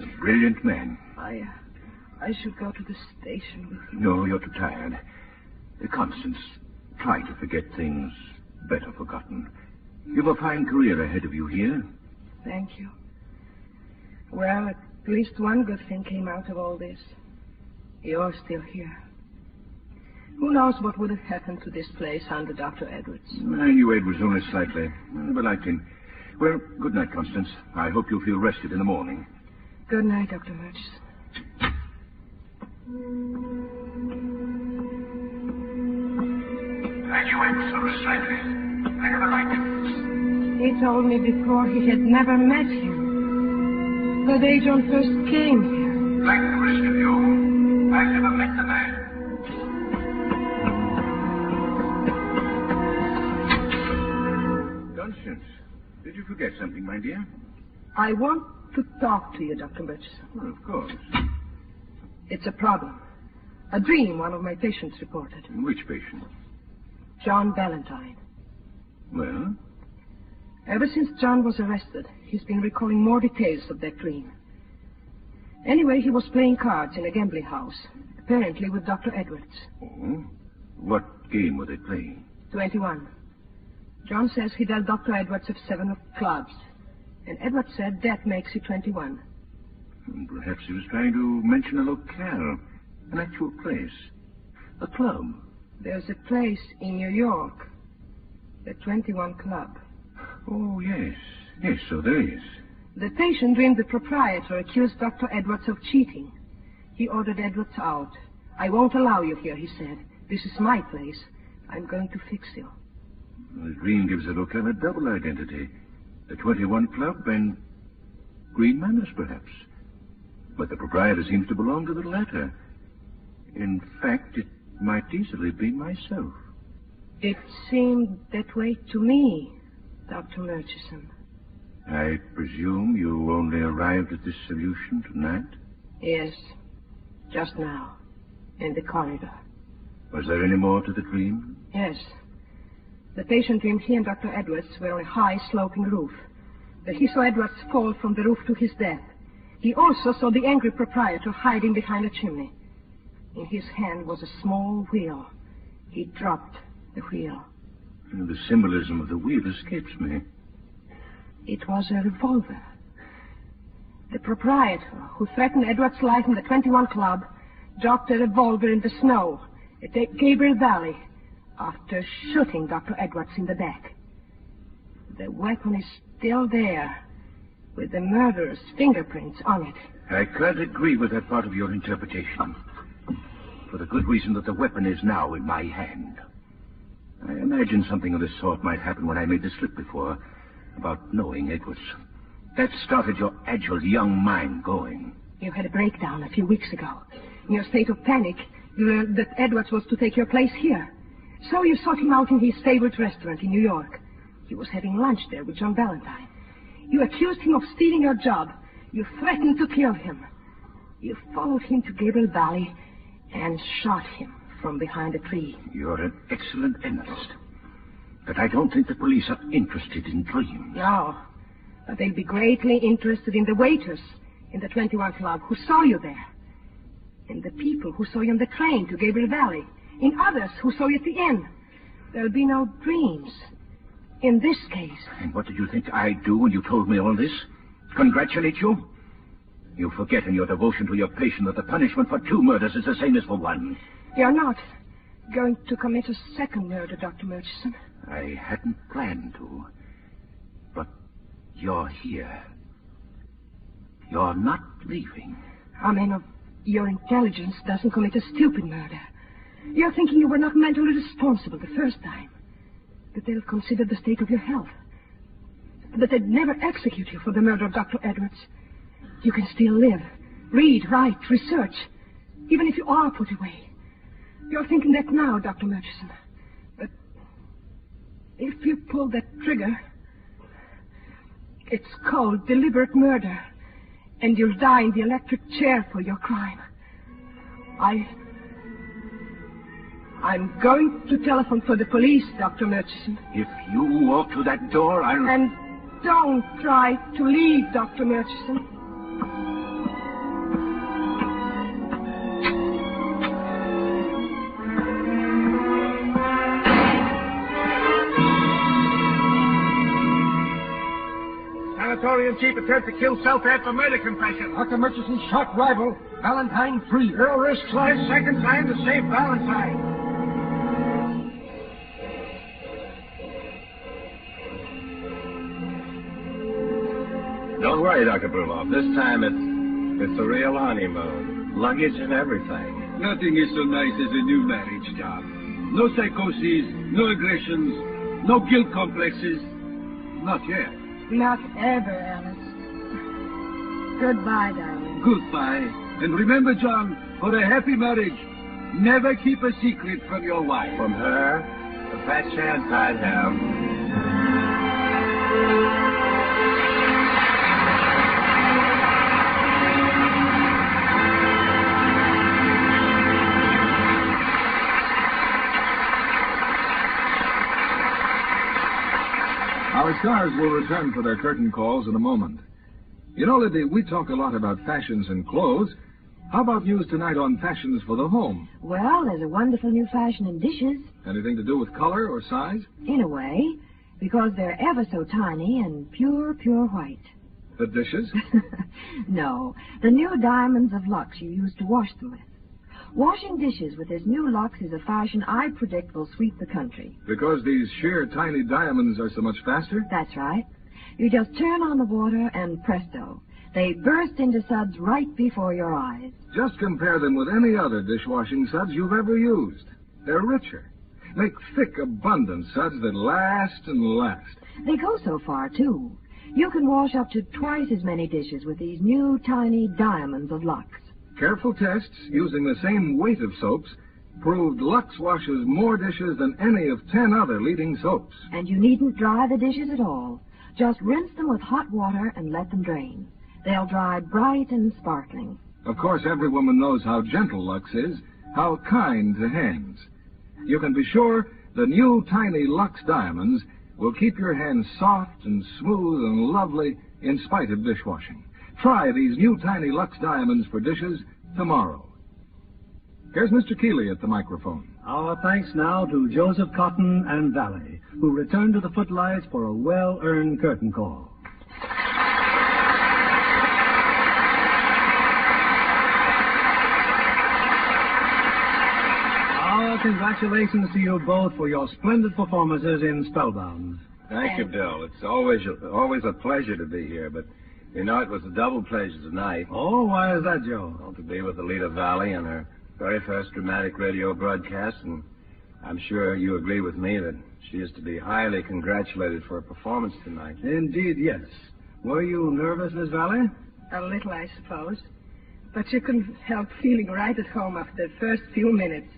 A brilliant man. I should go to the station with you. No, you're too tired. Constance, try to forget things better forgotten. You've a fine career ahead of you here. Thank you. Well, at least one good thing came out of all this. You're still here. Who knows what would have happened to this place under Dr. Edwards? I knew Edwards only slightly, but I liked him. Well, good night, Constance. I hope you'll feel rested in the morning. Good night, Dr. Murchison. I knew Edwards only slightly. I never liked him. He told me before he had never met him. The day John first came here. Like the rest of you, I've never met the man. Constance, did you forget something, my dear? I want to talk to you, Dr. Murchison. Well, of course. It's a problem. A dream one of my patients reported. Which patient? John Valentine. Well? Ever since John was arrested, he's been recalling more details of that dream. Anyway, he was playing cards in a gambling house, apparently with Dr. Edwards. Oh? What game were they playing? 21. John says he dealt Dr. Edwards a 7 of clubs, and Edwards said that makes it 21. Perhaps he was trying to mention a locale, an actual place, a club. There's a place in New York, the 21 Club. Oh, yes. Yes, so there is. The patient dreamed the proprietor accused Dr. Edwards of cheating. He ordered Edwards out. I won't allow you here, he said. This is my place. I'm going to fix you. The dream gives the locale a double identity. The 21 Club and Green Manors, perhaps. But the proprietor seems to belong to the latter. In fact, it might easily be myself. It seemed that way to me, Dr. Murchison. I presume you only arrived at this solution tonight? Yes, just now, in the corridor. Was there any more to the dream? Yes. The patient dreamed he and Dr. Edwards were on a high, sloping roof, that he saw Edwards fall from the roof to his death. He also saw the angry proprietor hiding behind a chimney. In his hand was a small wheel. He dropped the wheel. The symbolism of the wheel escapes me. It was a revolver. The proprietor, who threatened Edwards' life in the 21 Club, dropped a revolver in the snow at the Gable Valley after shooting Dr. Edwards in the back. The weapon is still there, with the murderer's fingerprints on it. I can't agree with that part of your interpretation, for the good reason that the weapon is now in my hand. I imagine something of this sort might happen when I made the slip before, about knowing Edwards. That started your agile young mind going. You had a breakdown a few weeks ago. In your state of panic, you learned that Edwards was to take your place here. So you sought him out in his favorite restaurant in New York. He was having lunch there with John Valentine. You accused him of stealing your job. You threatened to kill him. You followed him to Gable Valley and shot him from behind a tree. You're an excellent analyst. But I don't think the police are interested in dreams. No. But they'll be greatly interested in the waiters in the 21 Club who saw you there. In the people who saw you on the train to Gable Valley. In others who saw you at the inn. There'll be no dreams. In this case. And what did you think I'd do when you told me all this? Congratulate you? You forget in your devotion to your patient that the punishment for 2 murders is the same as for 1. You're not going to commit a second murder, Dr. Murchison. I hadn't planned to. But you're here. You're not leaving. A man of your intelligence doesn't commit a stupid murder. You're thinking you were not mentally responsible the first time. That they'll consider the state of your health. That they'd never execute you for the murder of Dr. Edwards. You can still live, read, write, research, even if you are put away. You're thinking that now, Dr. Murchison. But if you pull that trigger, it's called deliberate murder, and you'll die in the electric chair for your crime. I'm going to telephone for the police, Dr. Murchison. If you walk to that door, I'll... And don't try to leave, Dr. Murchison. Sanatorium chief attempts to kill self after murder confession. Dr. Murchison's shot rival, Valentine free. Girl risks life second time to save Valentine. Don't worry, Dr. Bruloff. This time it's a real honeymoon. Luggage and everything. Nothing is so nice as a new marriage, John. No psychoses, no aggressions, no guilt complexes. Not yet. Not ever, Alice. Goodbye, darling. Goodbye. And remember, John, for a happy marriage, never keep a secret from your wife. From her? A fat chance I'd have. Our stars will return for their curtain calls in a moment. You know, Libby, we talk a lot about fashions and clothes. How about news tonight on fashions for the home? Well, there's a wonderful new fashion in dishes. Anything to do with color or size? In a way, because they're ever so tiny and pure white. The dishes? No, the new diamonds of Lux you use to wash them with. Washing dishes with this new Lux is a fashion I predict will sweep the country. Because these sheer tiny diamonds are so much faster? That's right. You just turn on the water and presto, they burst into suds right before your eyes. Just compare them with any other dishwashing suds you've ever used. They're richer. Make thick, abundant suds that last and last. They go so far, too. You can wash up to twice as many dishes with these new tiny diamonds of Lux. Careful tests using the same weight of soaps proved Lux washes more dishes than any of 10 other leading soaps. And you needn't dry the dishes at all. Just rinse them with hot water and let them drain. They'll dry bright and sparkling. Of course, every woman knows how gentle Lux is, how kind to hands. You can be sure the new tiny Lux diamonds will keep your hands soft and smooth and lovely in spite of dishwashing. Try these new tiny Lux diamonds for dishes tomorrow. Here's Mr. Keeley at the microphone. Our thanks now to Joseph Cotton and Valley, who returned to the footlights for a well-earned curtain call. Our congratulations to you both for your splendid performances in Spellbound. Thank you, Bill. It's always a pleasure to be here, but you know, it was a double pleasure tonight. Oh, why is that, Joe? Well, to be with Alida Valley in her very first dramatic radio broadcast, and I'm sure you agree with me that she is to be highly congratulated for her performance tonight. Indeed, yes. Were you nervous, Miss Valley? A little, I suppose. But you couldn't help feeling right at home after the first few minutes.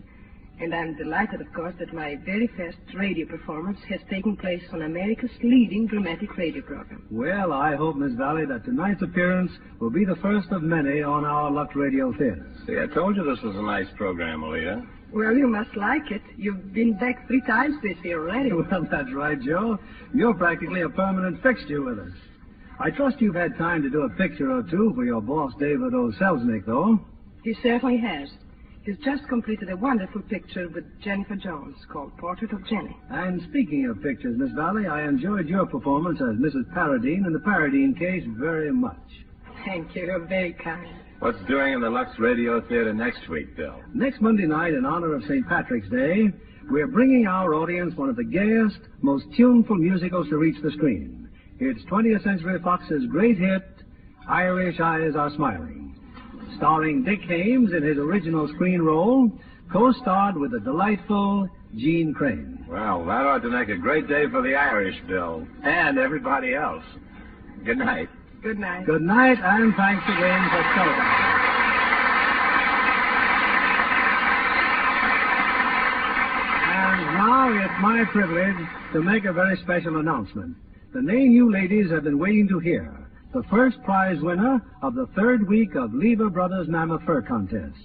And I'm delighted, of course, that my very first radio performance has taken place on America's leading dramatic radio program. Well, I hope, Miss Valley, that tonight's appearance will be the first of many on our Lux Radio Theater. See, I told you this was a nice program, Aaliyah. Well, you must like it. You've been back 3 times this year already. Well, that's right, Joe. You're practically a permanent fixture with us. I trust you've had time to do a picture or two for your boss, David O. Selznick, though. He certainly has. He's just completed a wonderful picture with Jennifer Jones called Portrait of Jenny. And speaking of pictures, Miss Valley, I enjoyed your performance as Mrs. Paradine in the Paradine case very much. Thank you. You're very kind. What's doing in the Lux Radio Theater next week, Bill? Next Monday night, in honor of St. Patrick's Day, we're bringing our audience one of the gayest, most tuneful musicals to reach the screen. It's 20th Century Fox's great hit, Irish Eyes Are Smiling. Starring Dick Haymes in his original screen role, co-starred with the delightful Jean Crane. Well, that ought to make a great day for the Irish, Bill, and everybody else. Good night. Good night. Good night, and thanks again for televising. And now it's my privilege to make a very special announcement. The name you ladies have been waiting to hear. The first prize winner of the 3rd week of Lever Brothers Mammoth Fur Contest.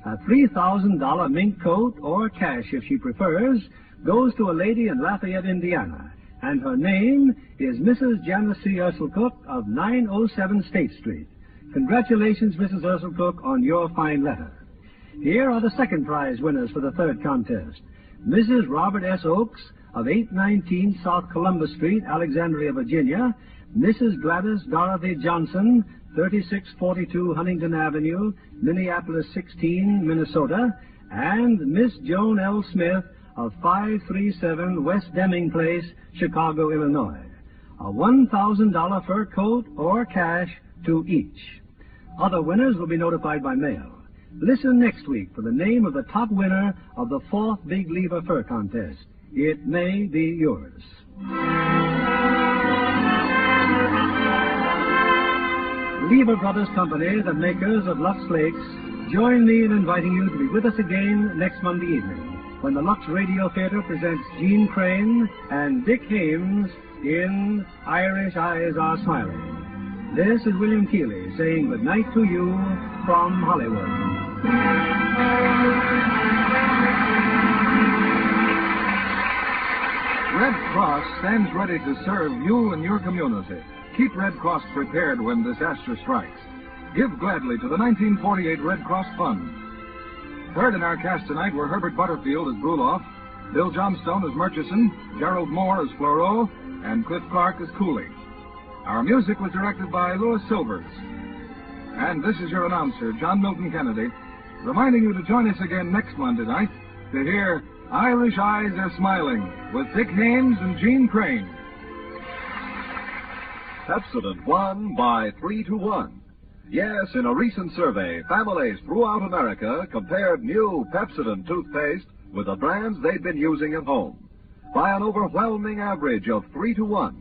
A $3,000 mink coat, or cash if she prefers, goes to a lady in Lafayette, Indiana. And her name is Mrs. Janice C. Urselcook of 907 State Street. Congratulations, Mrs. Urselcook, on your fine letter. Here are the second prize winners for the 3rd contest. Mrs. Robert S. Oakes of 819 South Columbus Street, Alexandria, Virginia. Mrs. Gladys Dorothy Johnson, 3642 Huntington Avenue, Minneapolis 16, Minnesota, and Miss Joan L. Smith of 537 West Deming Place, Chicago, Illinois. A $1,000 fur coat or cash to each. Other winners will be notified by mail. Listen next week for the name of the top winner of the 4th Big Lever Fur Contest. It may be yours. Lever Brothers Company, the makers of Lux Flakes, join me in inviting you to be with us again next Monday evening when the Lux Radio Theater presents Jean Crane and Dick Haymes in Irish Eyes Are Smiling. This is William Keeley saying good night to you from Hollywood. Red Cross stands ready to serve you and your community. Keep Red Cross prepared when disaster strikes. Give gladly to the 1948 Red Cross Fund. Heard in our cast tonight were Herbert Butterfield as Bruloff, Bill Johnstone as Murchison, Gerald Moore as Fleureau, and Cliff Clark as Cooley. Our music was directed by Louis Silvers. And this is your announcer, John Milton Kennedy, reminding you to join us again next Monday night to hear Irish Eyes Are Smiling with Dick Haymes and Jean Crane. Pepsodent won by 3-1. Yes, in a recent survey, families throughout America compared new Pepsodent toothpaste with the brands they'd been using at home. By an overwhelming average of 3-1,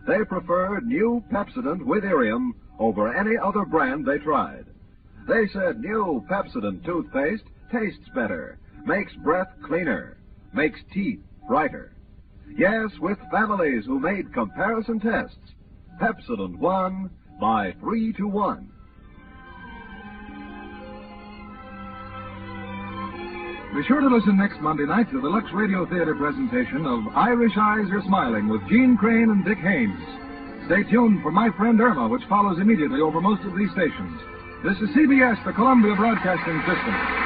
they preferred new Pepsodent with Irium over any other brand they tried. They said new Pepsodent toothpaste tastes better, makes breath cleaner, makes teeth brighter. Yes, with families who made comparison tests, Pepsodent won by 3-1. Be sure to listen next Monday night to the Lux Radio Theater presentation of Irish Eyes Are Smiling with Jean Crane and Dick Haymes. Stay tuned for My Friend Irma, which follows immediately over most of these stations. This is CBS, the Columbia Broadcasting System.